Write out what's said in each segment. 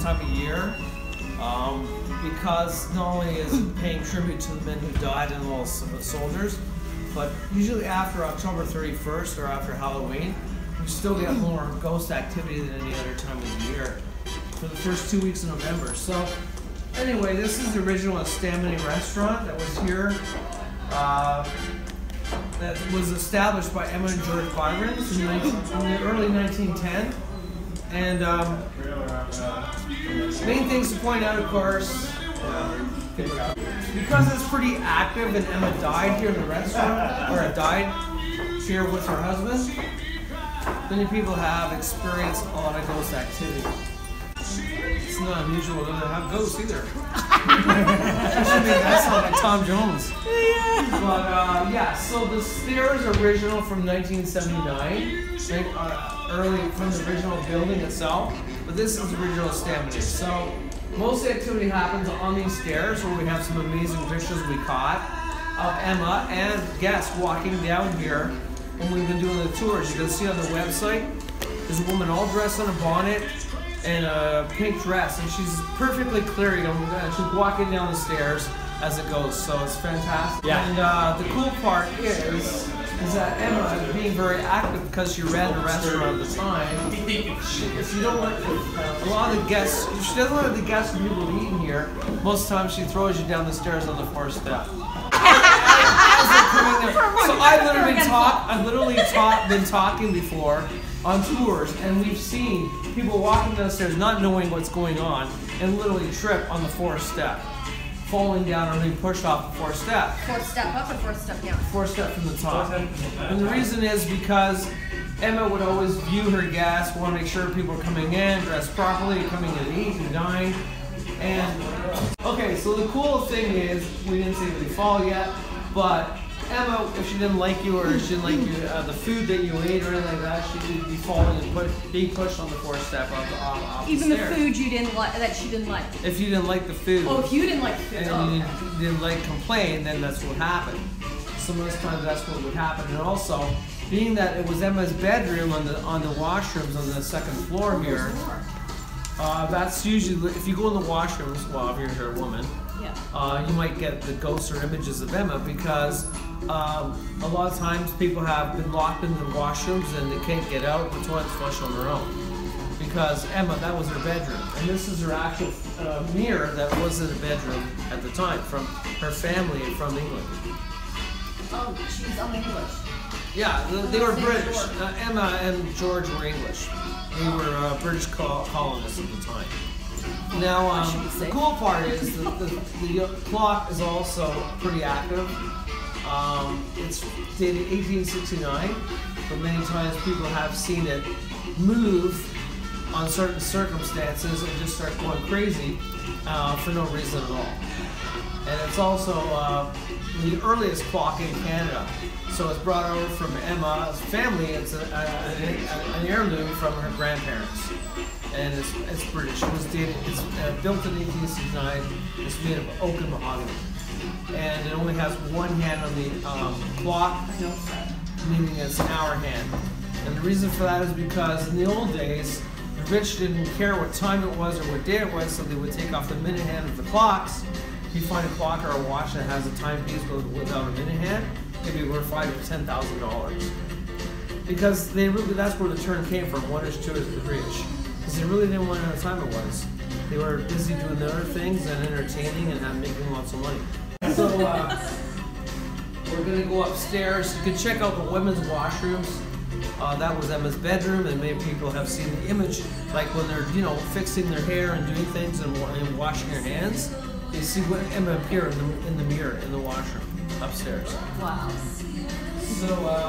time of year because not only is it paying tribute to the men who died and all the soldiers, but usually after October 31st or after Halloween, you still get more ghost activity than any other time of the year for the first 2 weeks of November. So anyway, this is the original Stamini restaurant that was here. That was established by Emma and George Byrons in the early 1910. And main things to point out, of course, because it's pretty active and Emma died here in the restaurant, or died here with her husband, many people have experienced a lot of ghost activity. It's not unusual to have ghosts either. Especially that sound like Tom Jones. But yeah, so the stairs are original from 1979, early from the original building itself. But this is the original Stamini. So most of the activity happens on these stairs, where we have some amazing pictures we caught of Emma and guests walking down here when we've been doing the tours. You can see on the website, there's a woman all dressed in a bonnet and a pink dress, and she's perfectly clear, you know, she's walking down the stairs as it goes, so it's fantastic. Yeah. And the cool part is that Emma, being very active because she ran the restaurant at the time, she don't let a lot of the guests, she doesn't let the guests and people eat in here. Most of the time she throws you down the stairs on the fourth step. So I've literally been talking before on tours, and we've seen people walking downstairs not knowing what's going on and literally trip on the fourth step, falling down or being pushed off the fourth step. Fourth step up or fourth step down? Fourth step from the top. And the reason is because Emma would always view her guests, want to make sure people are coming in, dressed properly, coming in to eat and dine. And okay, so the cool thing is, we didn't see anybody fall yet, but Emma, if she didn't like you or she didn't like you, the food that you ate or anything like that, she would be falling and being pushed on the fourth step off even the stairs. The food you didn't like, that she didn't like. If you didn't like the food. Oh, if you didn't like the food. And you didn't like complain, then that's what happened. So most times that's what would happen. And also, being that it was Emma's bedroom on the washrooms on the second floor here, that's usually, if you go in the washrooms, well, if you're a woman, you might get the ghosts or images of Emma, because a lot of times people have been locked in the washrooms and they can't get out, the toilets flush on their own. Because Emma, that was her bedroom. And this is her actual mirror that was in the bedroom at the time from her family from England. Oh, she's English. Yeah, they were British. Emma and George were English. They were British colonists at the time. Now, the cool part is the clock is also pretty active. It's dated 1869, but many times people have seen it move on certain circumstances and just start going crazy for no reason at all. And it's also the earliest clock in Canada. So it's brought over from Emma's family. It's an heirloom from her grandparents. And it's British. It was dated, it's built in 1869. It's made of oak and mahogany. And it only has one hand on the clock, meaning it's an hour hand. And the reason for that is because in the old days, the rich didn't care what time it was or what day it was, so they would take off the minute hand of the clocks. If you find a clock or a watch that has a timepiece without a minute hand, it could be worth $5,000 to $10,000. Because that's where the term came from, 1 is 2 is 3-ish. Because they really didn't want to know what time it was. They were busy doing other things and entertaining and making lots of money. So we're going to go upstairs. You can check out the women's washrooms. That was Emma's bedroom, and many people have seen the image, like when they're, fixing their hair and doing things and washing their hands. You see what Emma appear in the mirror in the washroom upstairs. Wow. So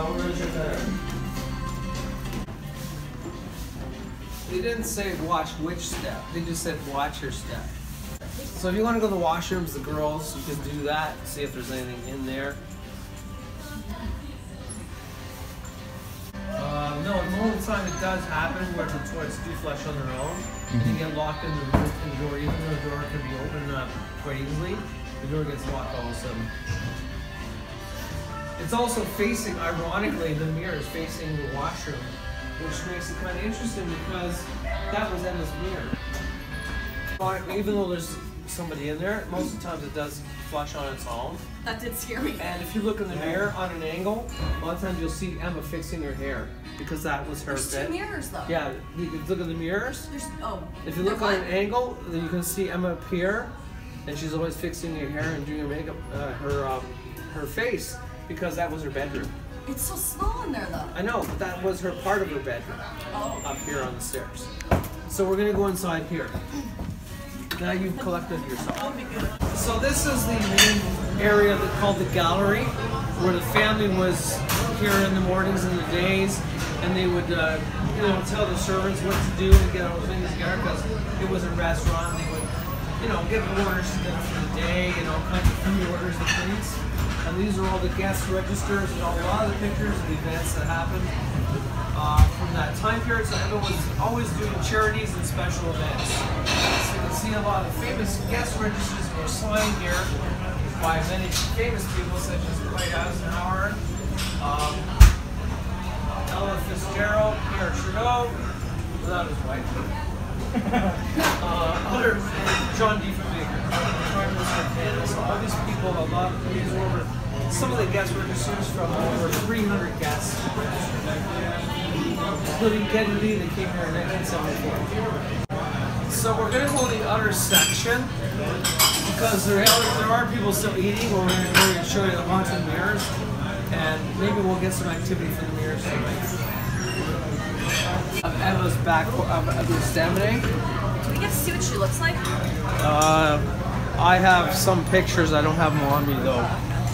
we're going to check that out. They didn't say watch which step. They just said watch your step. So if you want to go to the washrooms, the girls, you can do that. See if there's anything in there. No, most of the time it does happen where the toilets do flush on their own. And you get locked in the door, even though the door can be opened up quite easily. The door gets locked all of a sudden. It's also facing, ironically, the mirror is facing the washroom, which makes it kind of interesting because that was Emma's mirror. Even though there's somebody in there, most of the times it does flush on its own. That did scare me. And if you look in the mirror on an angle, a lot of times you'll see Emma fixing her hair because that was her There's two mirrors though. Yeah, you can look in the mirrors. If you look on an angle, then you can see Emma appear, and she's always fixing her hair and doing her makeup, her face, because that was her bedroom. It's so small in there though. I know, but that was her part of her bedroom. Oh. Up here on the stairs. So we're gonna go inside here. Now you've collected yourself. So this is the main area called the gallery, where the family was here in the mornings and the days, and they would, tell the servants what to do and get all things together because it was a restaurant. They would, get orders together for the day, kinds of food orders and things. And these are all the guest registers and a lot of the pictures of the events that happened from that time period. So everyone was always doing charities and special events. So you can see a lot of famous guest registers were signed here by many famous people such as Dwight Eisenhower, Ella Fitzgerald, Pierre Trudeau, without his wife, John D. Baker, so all these people, these were over, some of the guest registers from over 300 guests, including Geddy Lee that came here in 1974. So we're going to go to the other section because there are people still eating. We're going to show you the haunted mirrors, and maybe we'll get some activity from the mirrors tonight. Emma's back of the stamina. Do we get to see what she looks like? I have some pictures. I don't have them on me though.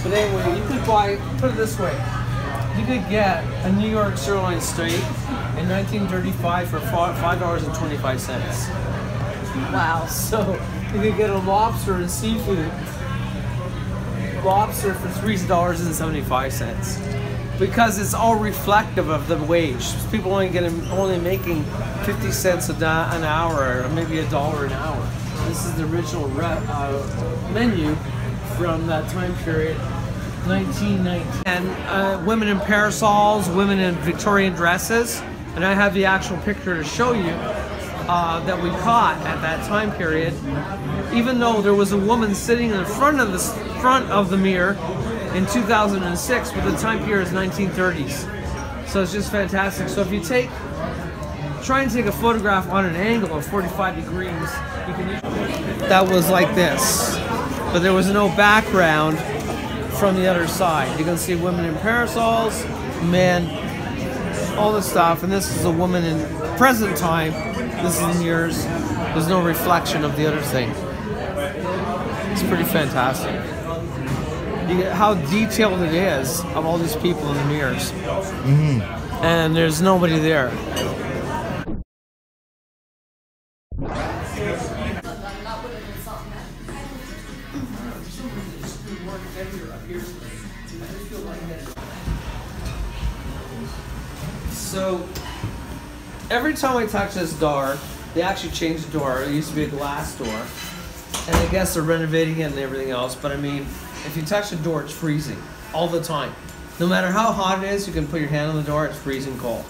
But anyway, you could put it this way. You could get a New York sirloin steak in 1935 for $5.25. Wow. So you could get a lobster and seafood. Lobster for $3.75. Because it's all reflective of the wage. People only making 50 cents an hour, or maybe $1 an hour. This is the original menu from that time period, 1919. And women in parasols, women in Victorian dresses, and I have the actual picture to show you that we caught at that time period. Even though there was a woman sitting in the front of the mirror in 2006, but the time period is 1930s. So it's just fantastic. So if you try and take a photograph on an angle of 45 degrees, you can use that was like this, but there was no background from the other side. You can see women in parasols, men, all this stuff, and this is a woman in present time. This is mirrors. There's no reflection of the other thing. It's pretty fantastic. You get how detailed it is of all these people in the mirrors. Mm-hmm. And there's nobody there. So every time I touch this door, they actually changed the door. It used to be a glass door. And I guess they're renovating it and everything else, but I mean, if you touch the door, it's freezing all the time. No matter how hot it is, you can put your hand on the door, it's freezing cold.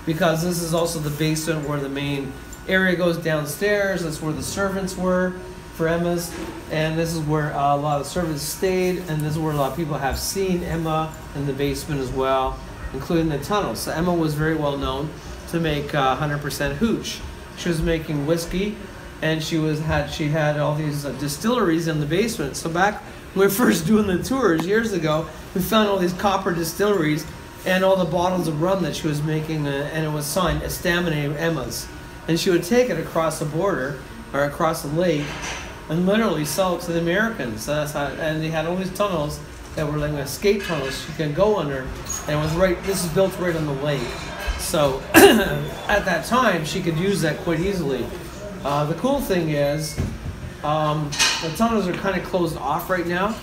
Because this is also the basement where the main area goes downstairs. That's where the servants were for Emma's. And this is where a lot of the servants stayed. And this is where a lot of people have seen Emma in the basement as well, including the tunnels. So Emma was very well known to make 100% hooch. She was making whiskey, and she had all these distilleries in the basement. So back when we were first doing the tours years ago, we found all these copper distilleries and all the bottles of rum that she was making, and it was signed Estaminet Emma's. And she would take it across the border or across the lake and literally sell it to the Americans. So that's how, and they had all these tunnels that were like escape tunnels you can go under, and it was right. This is built right on the lake. So at that time, she could use that quite easily. The cool thing is, the tunnels are kind of closed off right now,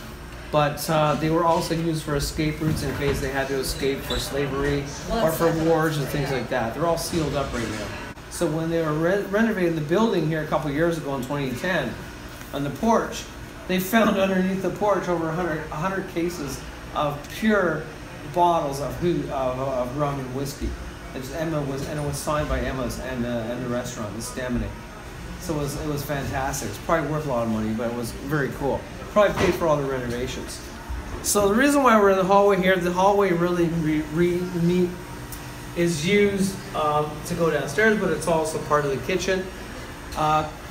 but they were also used for escape routes in case they had to escape for slavery or for wars and things like that. They're all sealed up right now. So when they were renovating the building here a couple years ago in 2010, on the porch, they found underneath the porch over 100 cases of pure bottles of rum and whiskey. And it was signed by Emma's and the restaurant, the Estaminet. So it was fantastic. It's probably worth a lot of money, but it was very cool. Probably paid for all the renovations. So the reason why we're in the hallway here, the hallway really is used to go downstairs, but it's also part of the kitchen.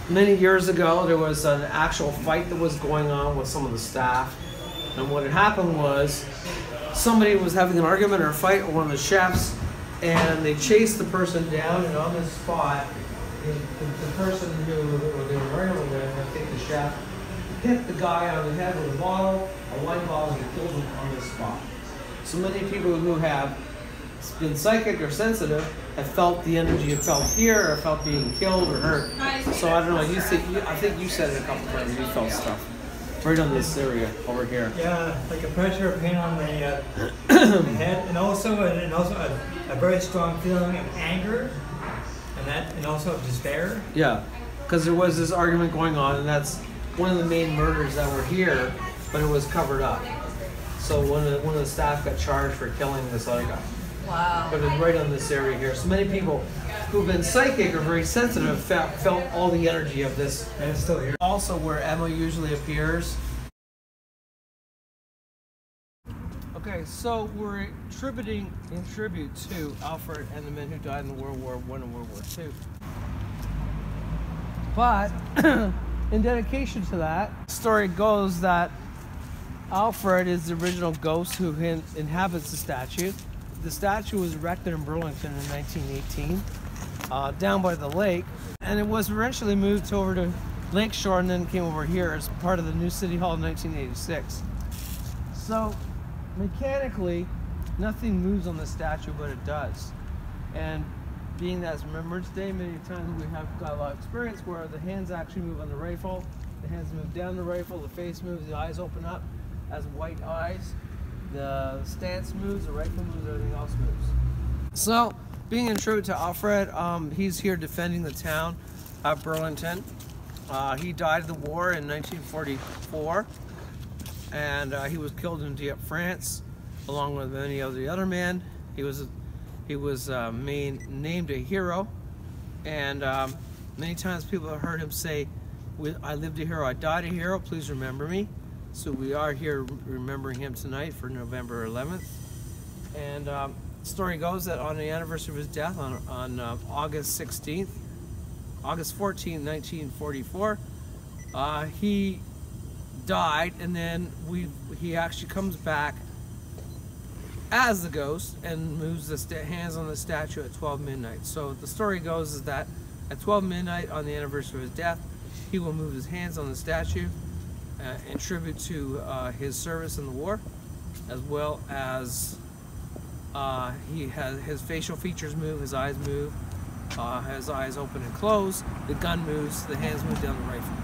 Many years ago, there was an actual fight that was going on with some of the staff. And what had happened was somebody was having an argument or a fight with one of the chefs, and they chased the person down, and on this spot, the person who they were arguing with, I think the chef, hit the guy on the head with a bottle, a wine bottle, and killed him on this spot. So many people who have been psychic or sensitive have felt the energy, have felt here, or felt being killed or hurt. So I don't know. I think you said it a couple times. You felt stuff right on this area over here. Yeah, like a pressure or pain on the head, and also a very strong feeling of anger, and also of despair. Yeah, because there was this argument going on, and that's one of the main murders that were here, but it was covered up. So one of the staff got charged for killing this other guy. Wow. But it's right on this area here. So many people who've been psychic or very sensitive felt all the energy of this. And it's still here. Also where Emma usually appears. Okay, so we're in tribute to Alfred and the men who died in World War I and World War II. But in dedication to that, the story goes that Alfred is the original ghost who inhabits the statue. The statue was erected in Burlington in 1918, down by the lake, and it was eventually moved over to Lakeshore and then came over here as part of the new City Hall in 1986. So mechanically, nothing moves on the statue, but it does. And being that it's Remembrance Day, many times we have got a lot of experience where the hands actually move on the rifle, the hands move down the rifle, the face moves, the eyes open up as white eyes. The stance moves, the rifle moves, everything else moves. So, being in tribute to Alfred, he's here defending the town of Burlington. He died in the war in 1944, and he was killed in Dieppe, France, along with many of the other men. He was named a hero, and many times people have heard him say, "I lived a hero, I died a hero, please remember me." So we are here remembering him tonight for November 11th. And the story goes that on the anniversary of his death, on August 14th, 1944, he died, and then he actually comes back as the ghost and moves the hands on the statue at 12 midnight. So the story goes is that at 12 midnight on the anniversary of his death, he will move his hands on the statue in tribute to his service in the war, as well as his facial features move, his eyes move, his eyes open and close, the gun moves, the hands move down the rifle.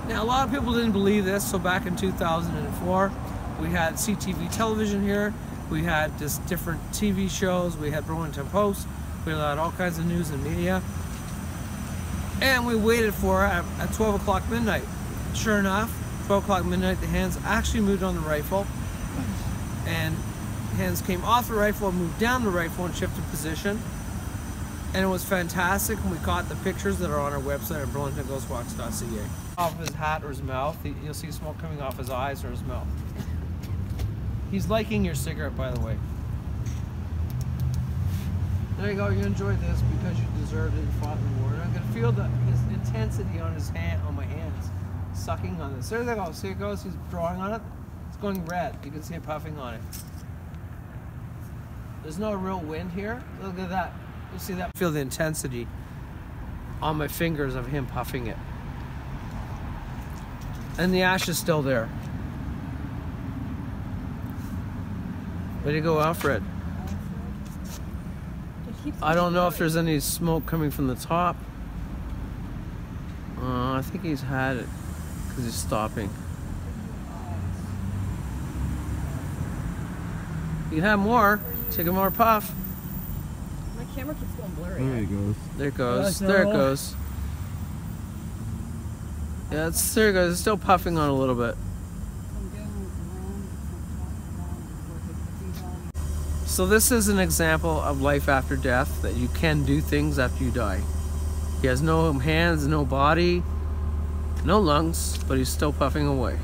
Now, a lot of people didn't believe this, so back in 2004, we had CTV television here, we had just different TV shows, we had Burlington Post, we had all kinds of news and media, and we waited for it at 12 o'clock midnight. Sure enough, 12 o'clock midnight, the hands actually moved on the rifle, and hands came off the rifle and moved down the rifle and shifted position, and it was fantastic. And we caught the pictures that are on our website at burlingtonghostwalks.ca. Off his hat or his mouth, you'll see smoke coming off his eyes or his mouth. He's liking your cigarette, by the way. There you go, you enjoyed this because you deserved it, you fought in the war. And I can feel his intensity on his hand, on my hands, sucking on this. There they go, see it goes, he's drawing on it. It's going red, you can see it puffing on it. There's no real wind here. Look at that, you see that? Feel the intensity on my fingers of him puffing it. And the ash is still there. Way to go, Alfred. I don't know if there's any smoke coming from the top. I think he's had it because he's stopping. You can have more. Take a more puff. My camera keeps going blurry. There it goes. There it goes. There it goes. Yeah, there it goes. It's still puffing on a little bit. So this is an example of life after death, that you can do things after you die. He has no hands, no body, no lungs, but he's still puffing away.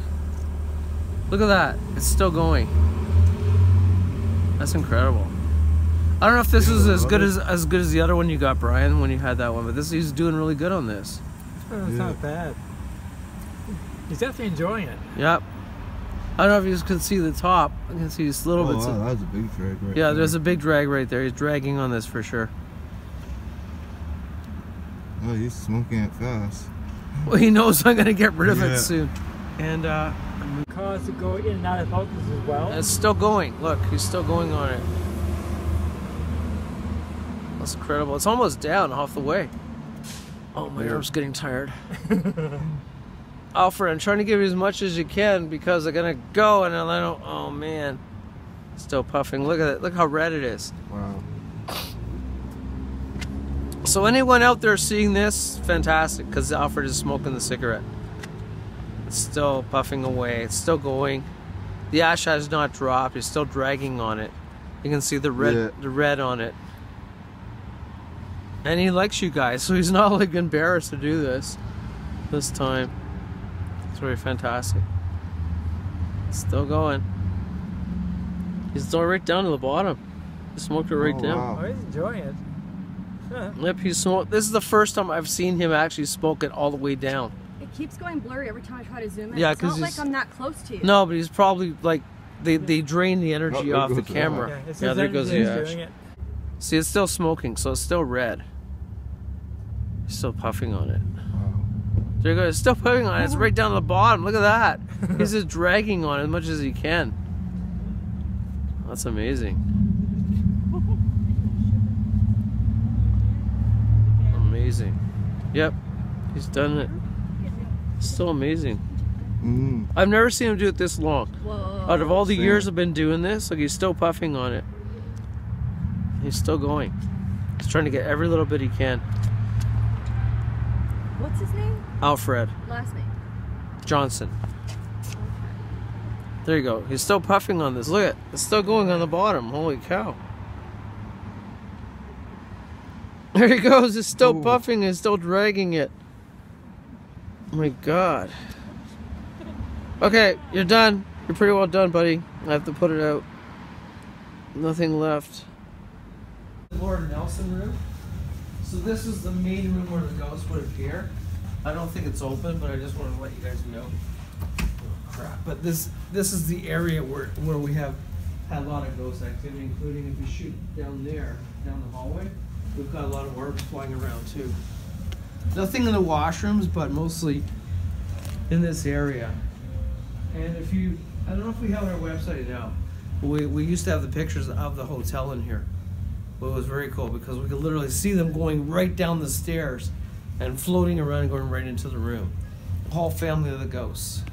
Look at that. It's still going. That's incredible. I don't know if this is as good as the other one you got, Brian, when you had that one, but he's doing really good on this. It's not bad. He's definitely enjoying it. Yep. I don't know if you can see the top. I can see just little bits. Wow, that's a big drag right there. Yeah, there's a big drag right there. He's dragging on this for sure. Oh, he's smoking it fast. Well, he knows I'm gonna get rid of it soon. And Cars to go in and out of focus as well. it's still going. Look, he's still going on it. That's incredible. It's almost down, half the way. Oh, my arm's getting tired. Alfred, I'm trying to give you as much as you can because I'm gonna go and then I don't. Oh man, still puffing. Look at it. Look how red it is. Wow. So anyone out there seeing this, fantastic, because Alfred is smoking the cigarette. It's still puffing away. It's still going. The ash has not dropped. He's still dragging on it. You can see the red on it. And he likes you guys, so he's not like embarrassed to do this time. It's really fantastic. It's still going. He's still right down to the bottom. He smoked it right down. Wow. Oh, he's enjoying it. Huh. Yep, he smoked. This is the first time I've seen him actually smoke it all the way down. It keeps going blurry every time I try to zoom in. Yeah, it's not 'cause like he's- I'm that close to you. No, but he's probably like they drain the energy there off the goes the camera. Yeah, there goes the he's ash. doing it. See, it's still smoking, so it's still red. He's still puffing on it. Wow. There you go. It's still puffing on it. It's right down to the bottom. Look at that. He's just dragging on it as much as he can. That's amazing. Amazing. Yep. He's done it. Still amazing. Mm. I've never seen him do it this long. Whoa. Out of all the Same. years I've been doing this, like he's still puffing on it. He's still going. He's trying to get every little bit he can. What's his name? Alfred Last name. Johnson. There you go. He's still puffing on this. Look at it. It's still going on the bottom. Holy cow. There he goes. It's still Ooh. puffing and still dragging it. Oh my God. Okay, you're done. You're pretty well done, buddy. I have to put it out. Nothing left. Lord Nelson room. So this is the main room where the ghost would appear. I don't think it's open, but I just want to let you guys know. Oh, crap. But this is the area where we have had a lot of ghost activity, including if you shoot down there, down the hallway, we've got a lot of orbs flying around too. Nothing in the washrooms, but mostly in this area. And if you, I don't know if we have it on our website now. We used to have the pictures of the hotel in here. But it was very cool because we could literally see them going right down the stairs and floating around and going right into the room. The whole family of the ghosts.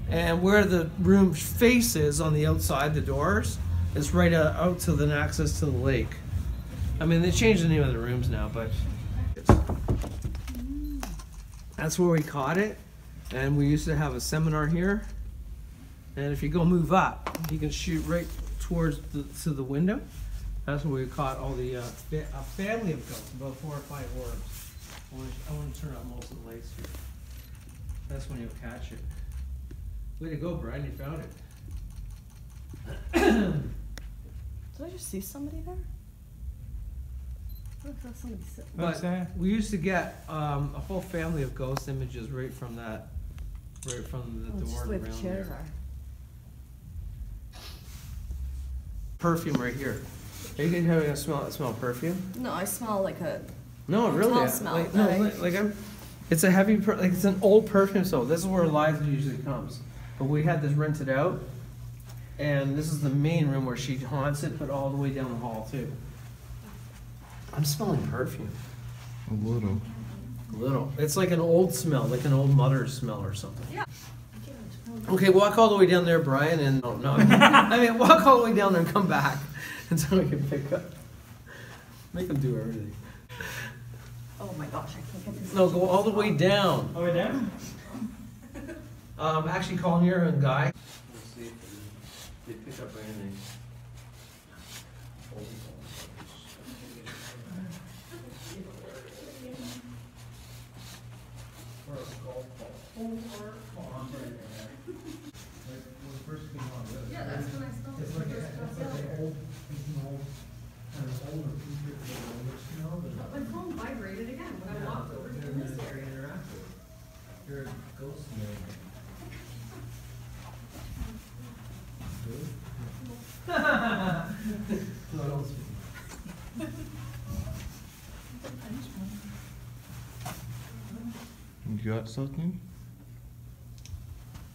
And where the room faces on the outside, the doors, is right out to the access to the lake. I mean, they changed the name of the rooms now, but that's where we caught it. And we used to have a seminar here. And if you go move up, you can shoot right towards to the window. That's where we caught all the a family of ghosts, about 4 or 5 orbs. I want to turn on most of the lights here. That's when you'll catch it. Way to go, Brian! You found it. Did I just see somebody there? I saw somebody sitting. What's But that? we used to get a whole family of ghost images right from the door Just and the way the around chairs there. are. Perfume right here. Are you having a smell perfume? No, I smell like a. No, Hotel really. smell, Like, but no, I- like it's a heavy, like it's an old perfume. So this is where Liza usually comes. But we had this rented out, and this is the main room where she haunts it, but all the way down the hall too. I'm smelling perfume. A little. A little. It's like an old smell, like an old mother's smell or something. Yeah. Okay, walk all the way down there, Brian, and no, I mean walk all the way down there and come back until we can pick up. Make them do everything. Oh my gosh, I can't get this. No, go all the way down. Over there? Actually, call Nira and Guy. Let's see if they pick up anything. golf ball. Or pond right there. Like when it first came on, Yeah, that's when I smelled it's it like first. an old, kind of older feature of the older smell. My phone vibrated again when I walked over to this area. Interactive. You're a ghost man. You got something?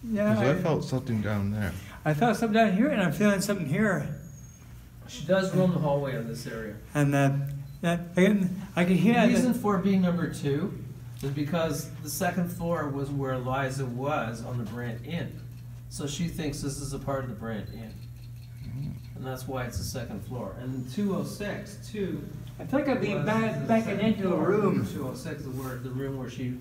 Yeah, Because I felt something down there. I felt something down here, and I'm feeling something here. She does roam the hallway in this area. And I can hear The it. reason for it being number 2 is because the second floor was where Eliza was on the Brant Inn. So she thinks this is a part of the Brant Inn. And that's why it's the second floor. And 206, too. I feel like I'm being backing into a room. 206 is where the room where she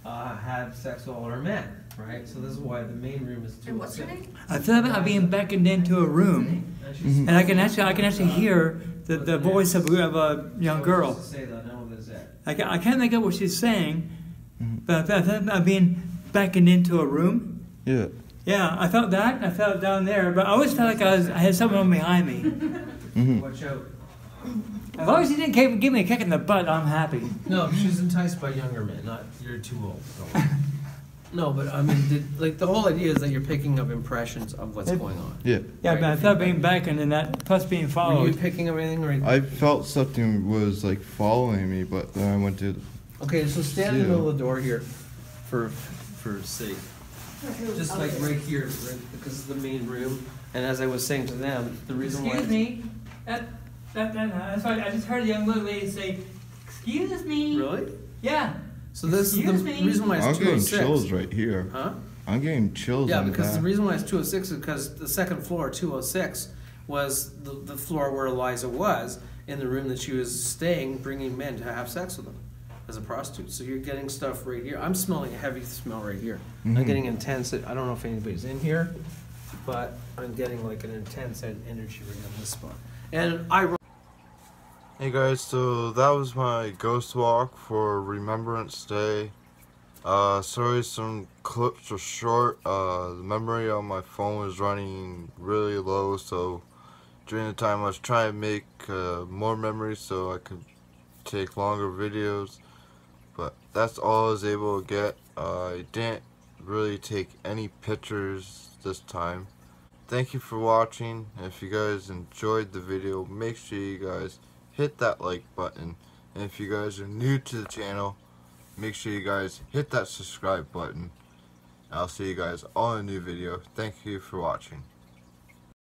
had sex with all her men, right? So this is why the main room is 206. And what's her name? I feel like I'm being beckoned into a room, And she's and I can actually hear the voice of a young girl. Say that, no, what is that? I can't make out what she's saying, but I feel like I'm being beckoned into a room. Yeah. Yeah, I felt that, and I felt it down there, but I always felt like I had someone behind me. Watch out. As long as he didn't give me a kick in the butt, I'm happy. No, she's enticed by younger men, not you're too old. No, but I mean, like the whole idea is that you're picking up impressions of what's going on. Yeah. Yeah, but I felt being beckoned and that, plus being Were you followed. picking up anything right? I felt something was like following me, but then I went to. Okay, so stand in the middle of the door here for sake. Just like right here, right, because it's the main room. And as I was saying to them, the reason why. Excuse me. That's why I just heard a young little lady say, "Excuse me." Really? Yeah. So this is Excuse the me? reason why it's I'm getting 206. chills right here. Huh? I'm getting chills. Yeah, on the because the back. reason why it's 206 is because the second floor, 206, was the floor where Eliza was in the room that she was staying, bringing men to have sex with them as a prostitute. So you're getting stuff right here. I'm smelling a heavy smell right here. I'm Mhm. getting intense. I don't know if anybody's in here, but I'm getting like an intense energy right in this spot. And Hey guys, so that was my ghost walk for Remembrance Day. Sorry some clips were short. The memory on my phone was running really low, so during the time I was trying to make more memories so I could take longer videos. But that's all I was able to get. I didn't really take any pictures this time. Thank you for watching. If you guys enjoyed the video, make sure you guys hit that like button, and if you guys are new to the channel, make sure you guys hit that subscribe button. I'll see you guys on a new video. Thank you for watching.